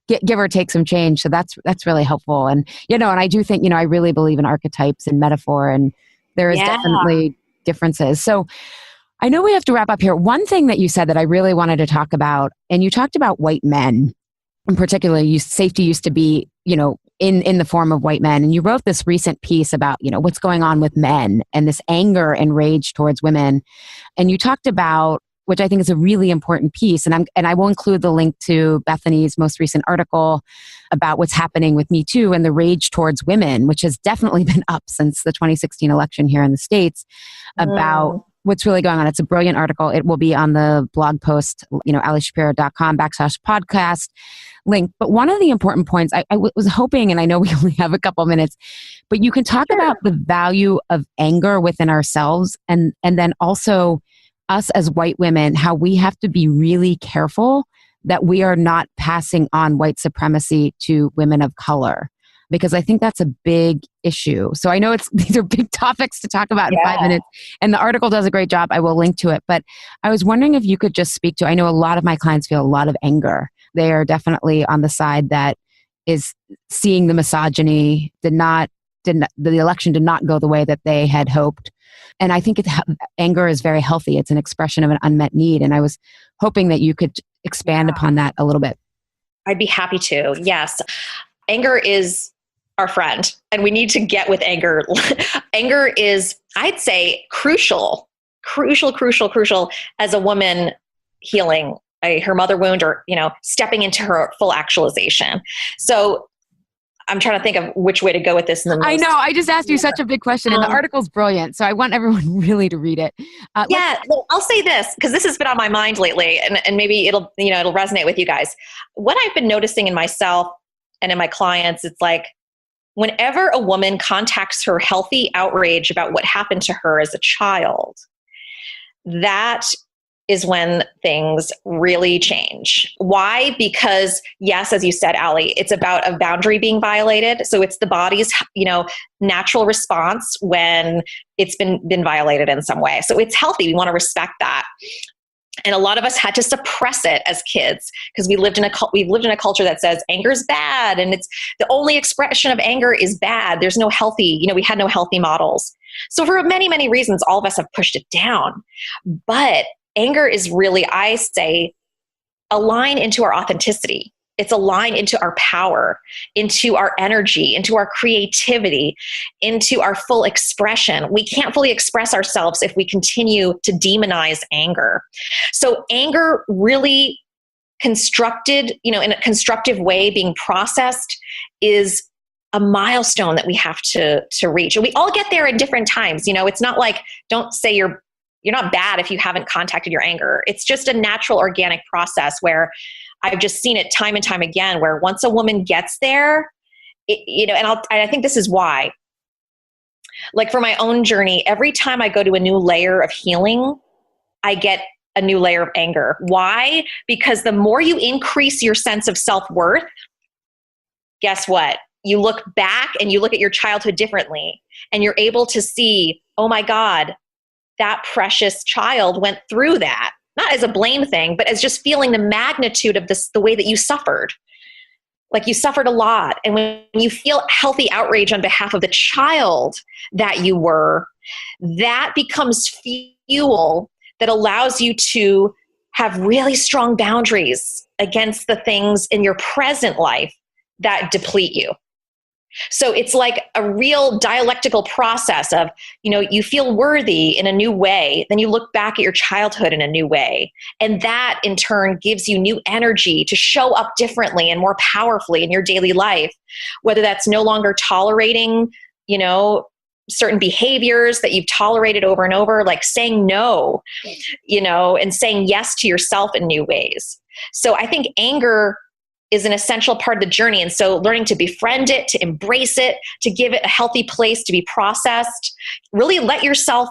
give or take some change. So that's really helpful. And, and I do think, I really believe in archetypes and metaphor, and there is definitely differences. So I know we have to wrap up here. One thing that you said that I really wanted to talk about, and you talked about white men, in particular, safety used to be, in the form of white men. And you wrote this recent piece about, what's going on with men and this anger and rage towards women. And you talked about, which I think is a really important piece, and I will include the link to Bethany's most recent article about what's happening with Me Too and the rage towards women, which has definitely been up since the 2016 election here in the States, about what's really going on. It's a brilliant article. It will be on the blog post, alishapiro.com/podcast link. But one of the important points I was hoping, and I know we only have a couple minutes, but you can talk about the value of anger within ourselves, and then also us as white women, how we have to be really careful that we are not passing on white supremacy to women of color, because I think that's a big issue. So I know these are big topics to talk about in 5 minutes, and the article does a great job. I will link to it. But I was wondering if you could just speak to, I know a lot of my clients feel a lot of anger. They are definitely on the side that is seeing the misogyny, the election did not go the way that they had hoped. And I think anger is very healthy. It's an expression of an unmet need. And I was hoping that you could expand upon that a little bit. I'd be happy to. Yes. Anger is our friend, and we need to get with anger. Anger is, I'd say, crucial as a woman healing her mother wound, or, stepping into her full actualization. So I'm trying to think of which way to go with this. I know. I just asked you such a big question, and the article's brilliant. So I want everyone really to read it. Well, I'll say this, because this has been on my mind lately, and maybe it'll resonate with you guys. What I've been noticing in myself and in my clients, it's like whenever a woman contacts her healthy outrage about what happened to her as a child, that is when things really change. Why? Because yes, as you said, Allie, it's about a boundary being violated. So it's the body's, natural response when it's been violated in some way. So it's healthy. We want to respect that. And a lot of us had to suppress it as kids because we've lived in a culture that says anger is bad, and it's the only expression of anger is bad. There's no healthy, we had no healthy models. So for many, many reasons, all of us have pushed it down. But anger is really, I say, a line into our authenticity. It's a line into our power, into our energy, into our creativity, into our full expression. We can't fully express ourselves if we continue to demonize anger. So anger really constructed, in a constructive way, being processed is a milestone that we have to reach. And we all get there at different times. It's not like, don't say you're not bad if you haven't contacted your anger. It's just a natural, organic process where I've just seen it time and time again, where once a woman gets there, I think this is why. Like for my own journey, every time I go to a new layer of healing, I get a new layer of anger. Why? Because the more you increase your sense of self-worth, guess what? You look back and you look at your childhood differently, and you're able to see, oh my God, that precious child went through that. Not as a blame thing, but as just feeling the magnitude of this, the way that you suffered. Like you suffered a lot. And when you feel healthy outrage on behalf of the child that you were, that becomes fuel that allows you to have really strong boundaries against the things in your present life that deplete you. So it's like a real dialectical process of, you feel worthy in a new way. Then you look back at your childhood in a new way. And that in turn gives you new energy to show up differently and more powerfully in your daily life, whether that's no longer tolerating, certain behaviors that you've tolerated over and over, like saying no, and saying yes to yourself in new ways. So I think anger is an essential part of the journey. And so learning to befriend it, to embrace it, to give it a healthy place to be processed, really let yourself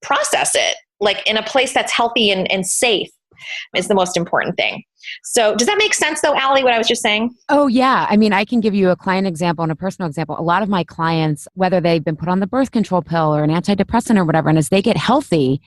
process it, like in a place that's healthy and safe is the most important thing. So does that make sense though, Allie, what I was just saying? Oh yeah. I mean, I can give you a client example and a personal example. A lot of my clients, whether they've been put on the birth control pill or an antidepressant or whatever, and as they get healthy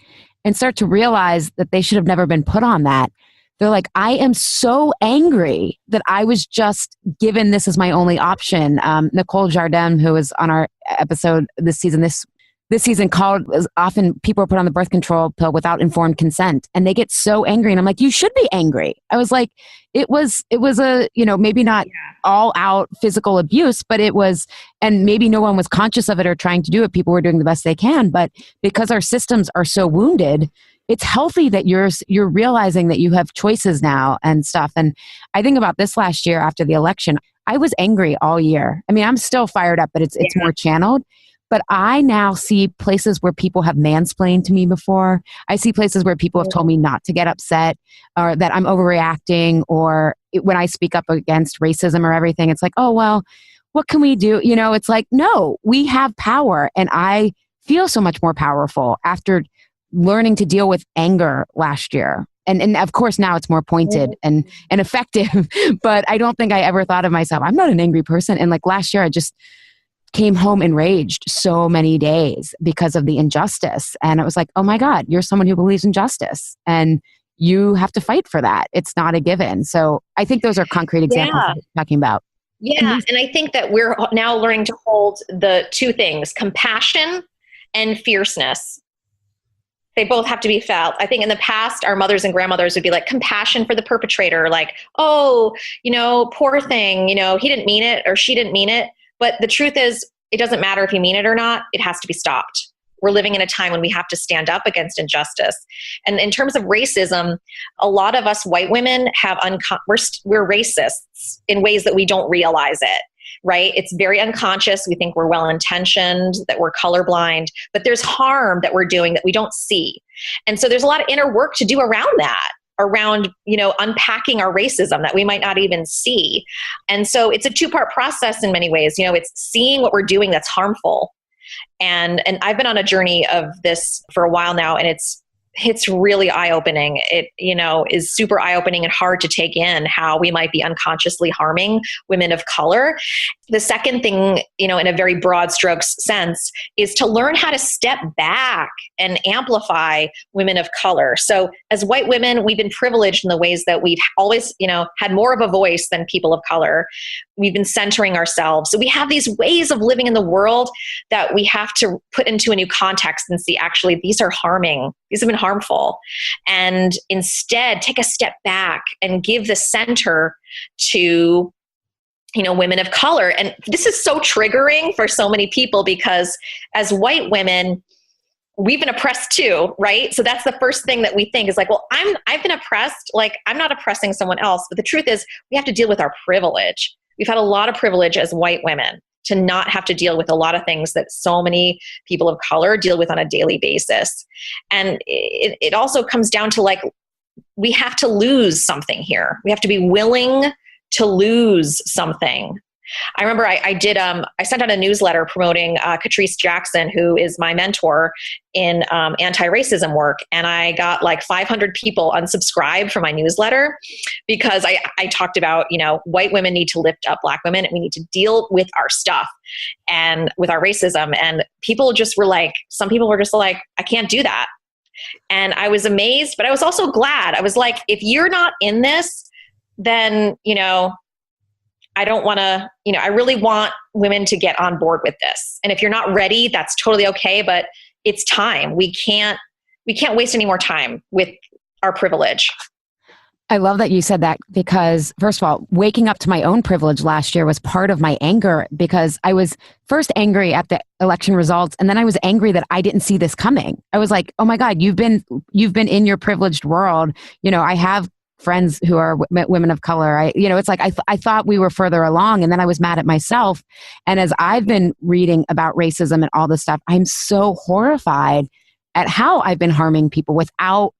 and start to realize that they should have never been put on that, they're like, I am so angry that I was just given this as my only option. Nicole Jardin, who was on our episode this season called, often people are put on the birth control pill without informed consent, and they get so angry. And I'm like, you should be angry. I was like, it was a, maybe not all out physical abuse, but it was, and maybe no one was conscious of it or trying to do it. People were doing the best they can, but because our systems are so wounded, it's healthy that you're realizing that you have choices now and stuff. And I think about this last year after the election, I was angry all year. I mean, I'm still fired up, but it's more channeled. But I now see places where people have mansplained to me before. I see places where people have told me not to get upset or that I'm overreacting, or when I speak up against racism or everything, it's like, oh, well, what can we do? It's like, no, we have power. And I feel so much more powerful after learning to deal with anger last year. And of course, now it's more pointed and effective. But I don't think I ever thought of myself, I'm not an angry person. And like last year, I just came home enraged so many days because of the injustice. And it was like, oh my God, you're someone who believes in justice and you have to fight for that. It's not a given. So I think those are concrete examples that we're talking about. Yeah. And I think that we're now learning to hold the two things, compassion and fierceness. They both have to be felt. I think in the past, our mothers and grandmothers would be like compassion for the perpetrator, like, oh, poor thing, he didn't mean it or she didn't mean it. But the truth is, it doesn't matter if you mean it or not, it has to be stopped. We're living in a time when we have to stand up against injustice. And in terms of racism, a lot of us white women we're racists in ways that we don't realize it. Right? It's very unconscious. We think we're well-intentioned, that we're colorblind, but there's harm that we're doing that we don't see. And so there's a lot of inner work to do around that, around, unpacking our racism that we might not even see. And so it's a two-part process in many ways. It's seeing what we're doing that's harmful. And I've been on a journey of this for a while now, and it's it's really eye-opening. It, is super eye-opening and hard to take in how we might be unconsciously harming women of color. The second thing, in a very broad strokes sense, is to learn how to step back and amplify women of color. So as white women, we've been privileged in the ways that we've always, had more of a voice than people of color. We've been centering ourselves. So we have these ways of living in the world that we have to put into a new context and see, actually, these are harming. These have been harmful. And instead, take a step back and give the center to women of color. And this is so triggering for so many people because as white women, we've been oppressed too, right? So that's the first thing that we think is like, well, I've been oppressed. Like, I'm not oppressing someone else. But the truth is, we have to deal with our privilege. We've had a lot of privilege as white women to not have to deal with a lot of things that so many people of color deal with on a daily basis. And it also comes down to, like, we have to lose something here. We have to be willing to lose something. I remember I sent out a newsletter promoting Catrice Jackson, who is my mentor in anti-racism work. And I got like 500 people unsubscribe from my newsletter because I talked about, white women need to lift up Black women and we need to deal with our stuff and with our racism. And people just were like, some people were just like, I can't do that. And I was amazed, but I was also glad. I was like, if you're not in this, then, I don't want to, I really want women to get on board with this. And if you're not ready, that's totally okay, but it's time. We can't waste any more time with our privilege. I love that you said that because, first of all, waking up to my own privilege last year was part of my anger because I was first angry at the election results. And then I was angry that I didn't see this coming. I was like, oh my God, you've been in your privileged world. I have friends who are women of color. It's like, I thought we were further along and then I was mad at myself. And as I've been reading about racism and all this stuff, I'm so horrified at how I've been harming people without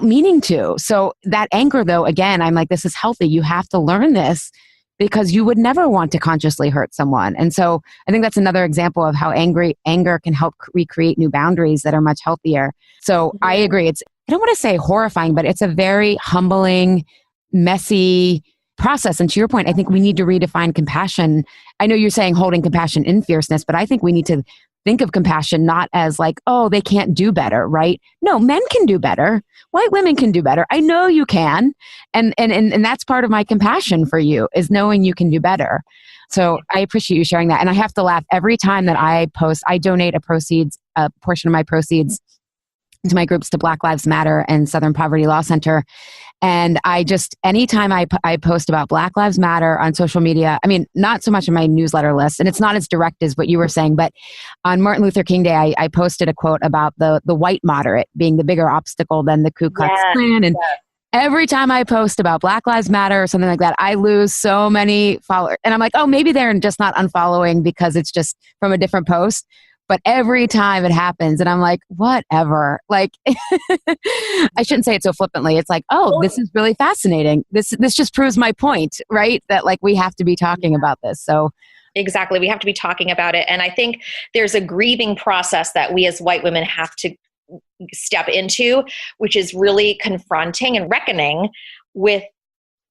meaning to. So that anger though, again, I'm like, this is healthy. You have to learn this because you would never want to consciously hurt someone. And so I think that's another example of how anger can help recreate new boundaries that are much healthier. So I agree. I don't want to say horrifying, but it's a very humbling, messy process. And to your point, I think we need to redefine compassion. I know you're saying holding compassion in fierceness, but I think we need to think of compassion not as like, oh, they can't do better, right? No, men can do better. White women can do better. I know you can. And that's part of my compassion for you is knowing you can do better. So I appreciate you sharing that. And I have to laugh every time that I post, I donate a portion of my proceeds to my groups to Black Lives Matter and Southern Poverty Law Center. And anytime I post about Black Lives Matter on social media, I mean, not so much on my newsletter list, and it's not as direct as what you were saying, but on Martin Luther King Day, I posted a quote about the white moderate being the bigger obstacle than the Ku Klux Klan. And every time I post about Black Lives Matter or something like that, I lose so many followers. And I'm like, oh, maybe they're just not unfollowing because it's just from a different post. But every time it happens and I'm like, whatever, like, I shouldn't say it so flippantly. It's like, oh, this is really fascinating. This just proves my point, right? That like, we have to be talking about this. So exactly. We have to be talking about it. And I think there's a grieving process that we as white women have to step into, which is really confronting and reckoning with,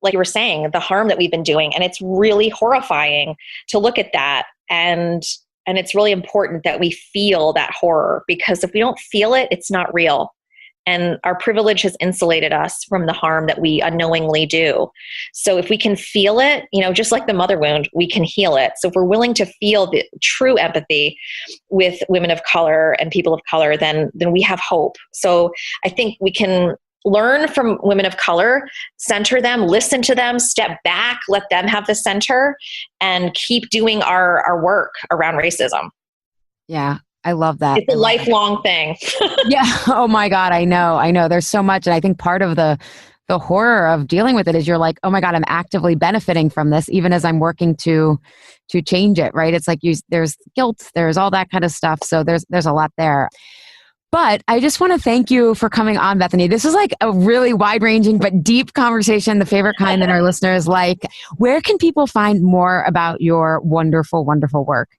like you were saying, the harm that we've been doing. And it's really horrifying to look at that. And it's really important that we feel that horror, because if we don't feel it, it's not real. And our privilege has insulated us from the harm that we unknowingly do. So if we can feel it, just like the mother wound, we can heal it. So if we're willing to feel the true empathy with women of color and people of color, then we have hope. So I think we can learn from women of color, center them, listen to them, step back, let them have the center, and keep doing our work around racism. Yeah, I love that. It's a lifelong thing. Yeah. Oh my God. I know. There's so much. And I think part of the horror of dealing with it is you're like, oh my God, I'm actively benefiting from this, even as I'm working to change it, right? It's like there's guilt, there's all that kind of stuff. So there's a lot there. But I just want to thank you for coming on, Bethany. This is like a really wide-ranging but deep conversation, the favorite kind that our listeners like. Where can people find more about your wonderful, wonderful work?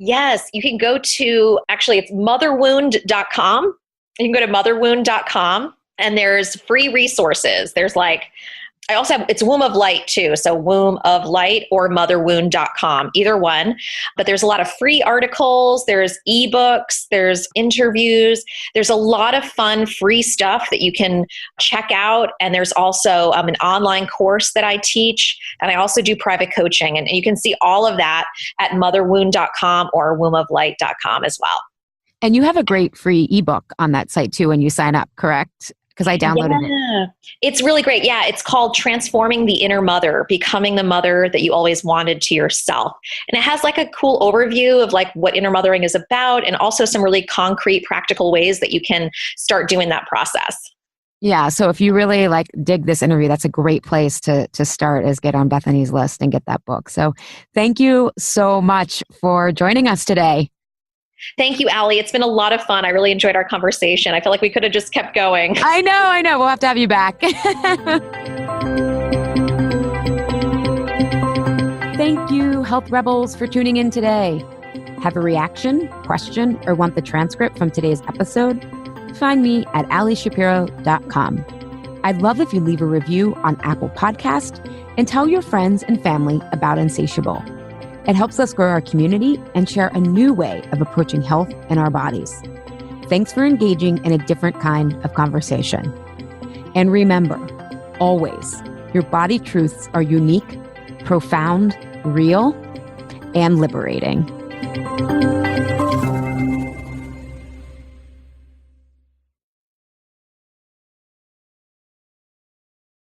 Yes, you can go to, actually, it's motherwound.com. You can go to motherwound.com and there's free resources. There's I also have, it's Womb of Light too. So Womb of Light or motherwound.com, either one. But there's a lot of free articles. There's ebooks. There's interviews. There's a lot of fun free stuff that you can check out. And there's also an online course that I teach. And I also do private coaching. And you can see all of that at motherwound.com or womboflight.com as well. And you have a great free ebook on that site too when you sign up, correct? Because I downloaded it. It's really great. Yeah, it's called Transforming the Inner Mother, Becoming the Mother That You Always Wanted to Yourself. And it has a cool overview of what inner mothering is about and also some really concrete, practical ways that you can start doing that process. Yeah, so if you really dig this interview, that's a great place to start, is get on Bethany's list and get that book. So thank you so much for joining us today. Thank you, Allie. It's been a lot of fun. I really enjoyed our conversation. I feel like we could have just kept going. I know. We'll have to have you back. Thank you, Health Rebels, for tuning in today. Have a reaction, question, or want the transcript from today's episode? Find me at allieshapiro.com. I'd love if you leave a review on Apple Podcast and tell your friends and family about Insatiable. It helps us grow our community and share a new way of approaching health in our bodies. Thanks for engaging in a different kind of conversation. And remember, always, your body truths are unique, profound, real, and liberating.